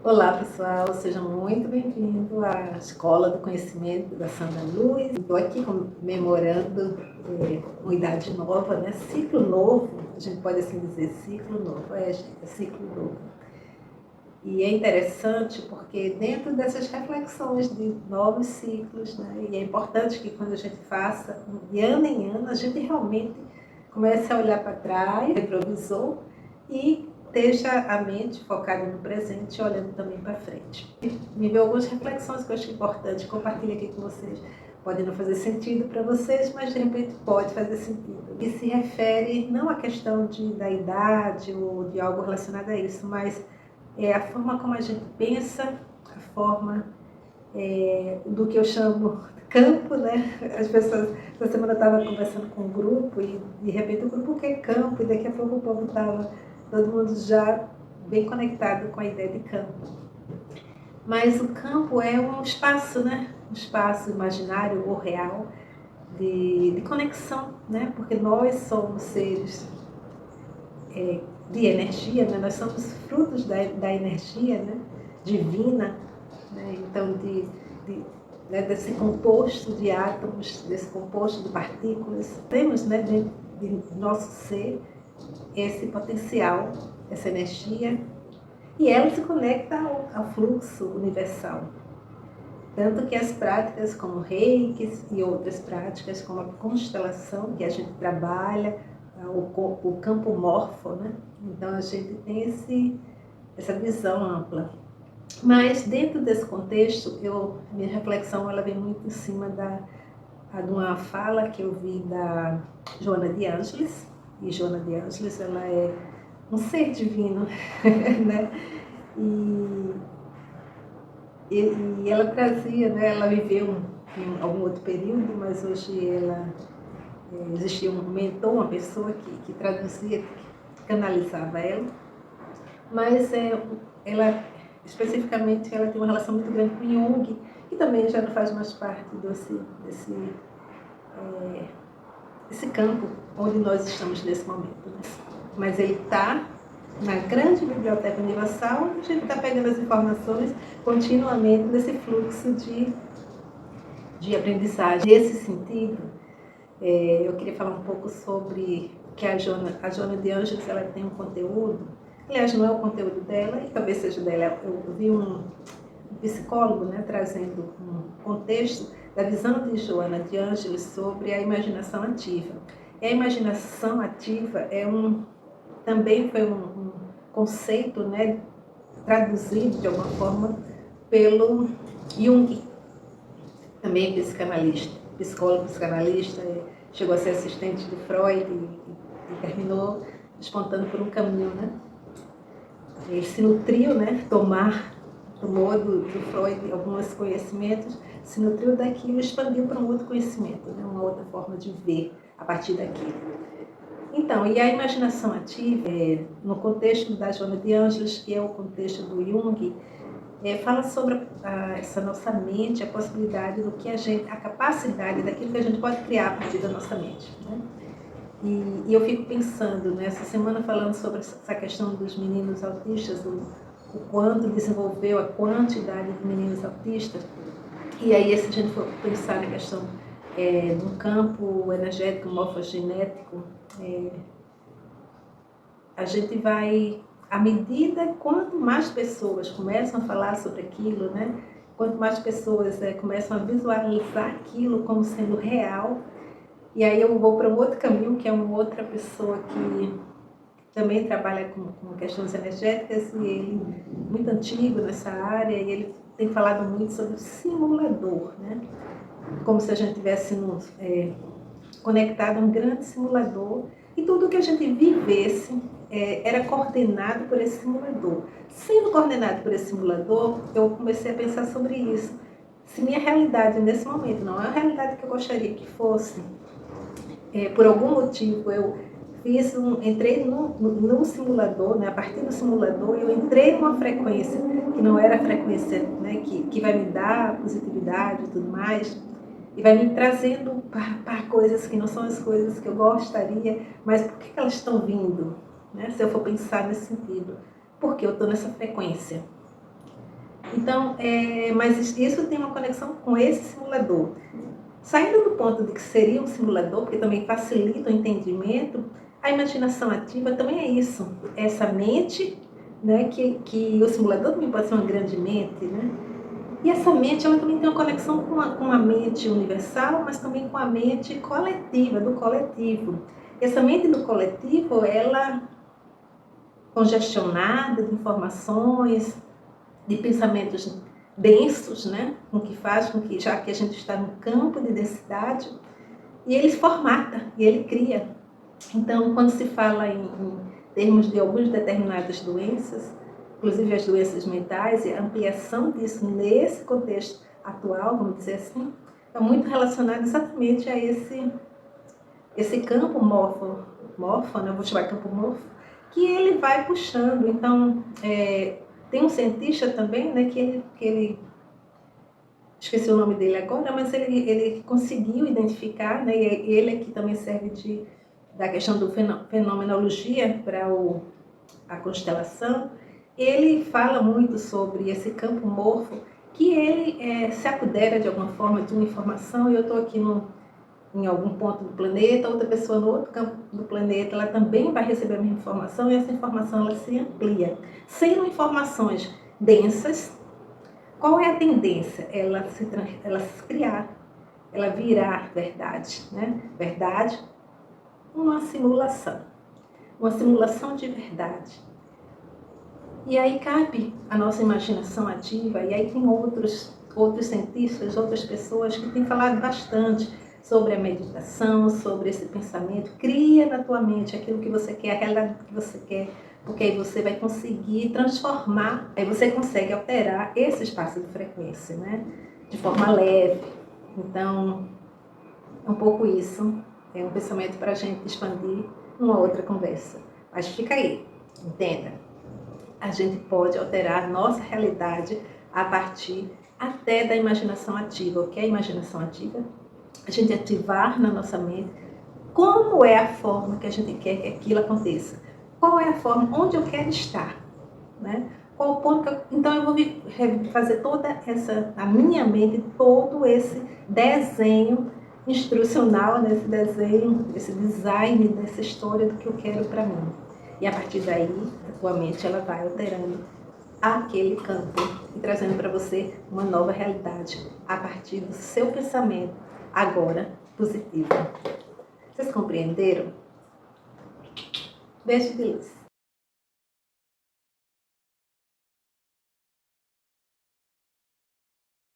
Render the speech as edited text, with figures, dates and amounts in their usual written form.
Olá pessoal, seja muito bem-vindo à Escola do Conhecimento da Sandra Luz. Estou aqui comemorando uma idade nova, né? Ciclo novo, a gente pode assim dizer ciclo novo, gente, é ciclo novo. E é interessante porque dentro dessas reflexões de novos ciclos, né? E é importante que quando a gente faça, de ano em ano, a gente realmente comece a olhar para trás, retrovisor, e esteja a mente focada no presente, olhando também para frente. Me veio algumas reflexões que eu acho importante, compartilho aqui com vocês. Pode não fazer sentido para vocês, mas de repente pode fazer sentido. E se refere não à questão da idade ou de algo relacionado a isso, mas a forma como a gente pensa, a forma do que eu chamo campo, né? As pessoas, essa semana eu estava conversando com um grupo e de repente o grupo quer campo e daqui a pouco o povo estava, todo mundo já bem conectado com a ideia de campo. Mas o campo é um espaço, né? Um espaço imaginário ou real de conexão, né? Porque nós somos seres de energia, né? Nós somos frutos da energia, né? Divina, né? Então desse composto de átomos, desse composto de partículas, temos, né, dentro de nosso ser esse potencial, essa energia, e ela se conecta ao fluxo universal. Tanto que as práticas como Reiki e outras práticas como a constelação, que a gente trabalha, o campo morfo, né? Então a gente tem essa visão ampla. Mas dentro desse contexto, minha reflexão ela vem muito em cima de uma fala que eu vi da Joana de Ângeles. E Joana de Ângeles, ela é um ser divino, né? E ela trazia, né? Ela viveu em algum outro período, mas hoje existia um mentor, uma pessoa que traduzia, que canalizava ela. Mas ela especificamente, ela tem uma relação muito grande com Jung, que também já não faz mais parte desse campo onde nós estamos nesse momento. Né? Mas ele está na grande biblioteca universal, onde a gente está pegando as informações continuamente nesse fluxo de aprendizagem. Nesse sentido, eu queria falar um pouco sobre que a Joana de Ângeles, ela tem um conteúdo. Aliás, não é o conteúdo dela, e talvez seja dela. Eu vi um psicólogo, né, trazendo um contexto da visão de Joana de Ângeles sobre a imaginação ativa. E a imaginação ativa também foi um conceito, né, traduzido de alguma forma pelo Jung, também psicanalista, psicólogo psicanalista, chegou a ser assistente de Freud e terminou despontando por um caminho, né? Ele se nutriu, né? Tomou do Freud alguns conhecimentos, se nutriu daquilo e expandiu para um outro conhecimento, né? Uma outra forma de ver a partir daquilo. Então, e a imaginação ativa, no contexto da Joana de Ângeles, que é o contexto do Jung, fala sobre essa nossa mente, a possibilidade do que a capacidade daquilo que a gente pode criar a partir da nossa mente, né? E eu fico pensando, né, essa semana falando sobre essa questão dos meninos autistas, o quanto desenvolveu a quantidade de meninos autistas. E aí, se a gente for pensar na questão do campo energético, morfogenético, a gente vai, à medida, quanto mais pessoas começam a falar sobre aquilo, né, quanto mais pessoas começam a visualizar aquilo como sendo real. E aí eu vou para um outro caminho, que é uma outra pessoa que também trabalha com questões energéticas, e ele muito antigo nessa área, e ele tem falado muito sobre o simulador, né? Como se a gente tivesse conectado a um grande simulador, e tudo que a gente vivesse era coordenado por esse simulador. Sendo coordenado por esse simulador, eu comecei a pensar sobre isso. Se minha realidade nesse momento não é a realidade que eu gostaria que fosse, por algum motivo eu entrei num simulador, né? A partir do simulador eu entrei numa frequência que não era a frequência, né, que vai me dar positividade e tudo mais, e vai me trazendo para coisas que não são as coisas que eu gostaria, mas por que elas estão vindo? Né? Se eu for pensar nesse sentido, porque eu estou nessa frequência. Então, mas isso tem uma conexão com esse simulador. Saindo do ponto de que seria um simulador, porque também facilita o entendimento, a imaginação ativa também é isso. Essa mente, né, que o simulador também pode ser uma grande mente, né? E essa mente, ela também tem uma conexão com a mente universal, mas também com a mente coletiva, do coletivo. Essa mente do coletivo, ela congestionada de informações, de pensamentos densos, né? Com que faz com que, já que a gente está no campo de densidade, e ele formata, e ele cria. Então, quando se fala em termos de algumas determinadas doenças, inclusive as doenças mentais, e a ampliação disso nesse contexto atual, vamos dizer assim, está muito relacionado exatamente a esse campo morfo, né? Eu vou chamar de campo morfo, que ele vai puxando. Então, tem um cientista também, né, que ele esqueci o nome dele agora, mas ele conseguiu identificar, né, e ele aqui também serve da questão do fenomenologia para a constelação. Ele fala muito sobre esse campo morfo, que ele se apodera de alguma forma de uma informação, e eu estou aqui em algum ponto do planeta, outra pessoa no outro campo do planeta, ela também vai receber a mesma informação, e essa informação ela se amplia. Sendo informações densas, qual é a tendência? Ela se criar, ela virar verdade, né? Verdade, uma simulação de verdade. E aí cabe a nossa imaginação ativa, e aí tem outros cientistas, outras pessoas que têm falado bastante sobre a meditação, sobre esse pensamento. Cria na tua mente aquilo que você quer, a realidade que você quer, porque aí você vai conseguir transformar, aí você consegue alterar esse espaço de frequência, né? De forma leve. Então, é um pouco isso. É um pensamento para a gente expandir numa outra conversa. Mas fica aí, entenda. A gente pode alterar nossa realidade a partir até da imaginação ativa. O que é a imaginação ativa? A gente ativar na nossa mente como é a forma que a gente quer que aquilo aconteça. Qual é a forma, onde eu quero estar, né? Qual o ponto então eu vou fazer a minha mente, todo esse desenho instrucional, nesse desenho, esse design dessa história do que eu quero para mim. E a partir daí, a tua mente ela vai alterando aquele campo e trazendo para você uma nova realidade a partir do seu pensamento, agora positivo. Vocês compreenderam? Beijo de luz.